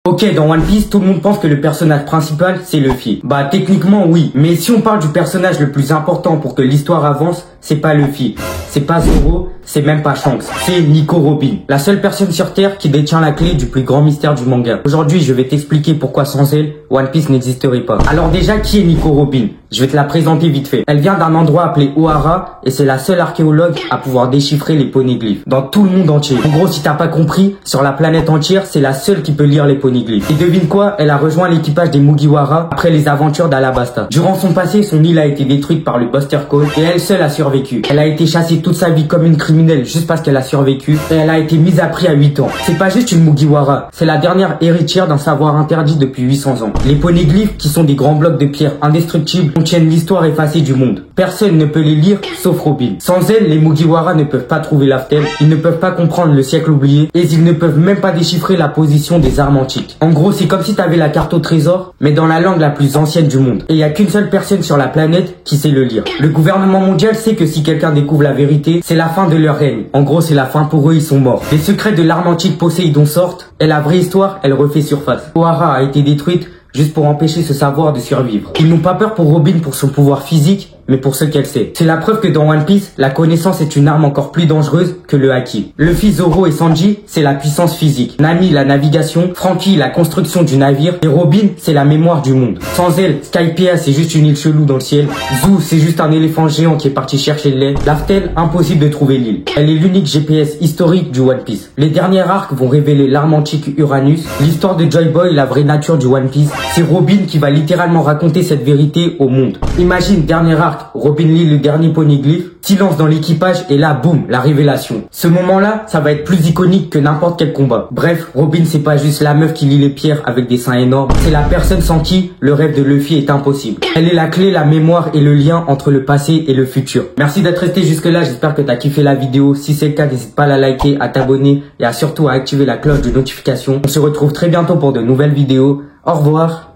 Ok, dans One Piece, tout le monde pense que le personnage principal, c'est Luffy. Bah, techniquement, oui. Mais si on parle du personnage le plus important pour que l'histoire avance, c'est pas Luffy. C'est pas Zoro, c'est même pas Shanks. C'est Nico Robin. La seule personne sur Terre qui détient la clé du plus grand mystère du manga. Aujourd'hui, je vais t'expliquer pourquoi sans elle, One Piece n'existerait pas. Alors déjà, qui est Nico Robin? Je vais te la présenter vite fait. Elle vient d'un endroit appelé Ohara et c'est la seule archéologue à pouvoir déchiffrer les poneglyphes dans tout le monde entier. En gros, si t'as pas compris, sur la planète entière, c'est la seule qui peut lire les poneglyphes. Et devine quoi? Elle a rejoint l'équipage des Mugiwara après les aventures d'Alabasta. Durant son passé, son île a été détruite par le Buster Call et elle seule a survécu. Elle a été chassée toute sa vie comme une criminelle juste parce qu'elle a survécu et elle a été mise à prix à 8 ans. C'est pas juste une Mugiwara, c'est la dernière héritière d'un savoir interdit depuis 800 ans. Les poneglyphes, qui sont des grands blocs de pierre indestructibles, contiennent l'histoire effacée du monde. Personne ne peut les lire sauf Robin. Sans elle, les Mugiwara ne peuvent pas trouver l'Aftel, ils ne peuvent pas comprendre le siècle oublié et ils ne peuvent même pas déchiffrer la position des armes antiques. En gros, c'est comme si t'avais la carte au trésor, mais dans la langue la plus ancienne du monde. Et il y a qu'une seule personne sur la planète qui sait le lire. Le gouvernement mondial sait que si quelqu'un découvre la vérité, c'est la fin de leur règne. En gros, c'est la fin pour eux, ils sont morts. Les secrets de l'arme antique Poséidon sortent et la vraie histoire, elle refait surface. Ohara a été détruite juste pour empêcher ce savoir de survivre. Ils n'ont pas peur pour Robin pour son pouvoir physique, mais pour ce qu'elle sait. C'est la preuve que dans One Piece, la connaissance est une arme encore plus dangereuse que le haki. Luffy, Zoro et Sanji, c'est la puissance physique. Nami, la navigation. Franky, la construction du navire. Et Robin, c'est la mémoire du monde. Sans elle, Skypiea, c'est juste une île chelou dans le ciel. Zou, c'est juste un éléphant géant qui est parti chercher le lait. L'Aftel, impossible de trouver l'île. Elle est l'unique GPS historique du One Piece. Les derniers arcs vont révéler l'arme antique Uranus, l'histoire de Joy Boy, la vraie nature du One Piece. C'est Robin qui va littéralement raconter cette vérité au monde. Imagine, dernier arc, Robin lit le dernier poneglyphe, silence dans l'équipage et là, boum, la révélation. Ce moment-là, ça va être plus iconique que n'importe quel combat. Bref, Robin, c'est pas juste la meuf qui lit les pierres avec des seins énormes, c'est la personne sans qui le rêve de Luffy est impossible. Elle est la clé, la mémoire et le lien entre le passé et le futur. Merci d'être resté jusque là, j'espère que t'as kiffé la vidéo. Si c'est le cas, n'hésite pas à la liker, à t'abonner et surtout à activer la cloche de notification. On se retrouve très bientôt pour de nouvelles vidéos. Au revoir.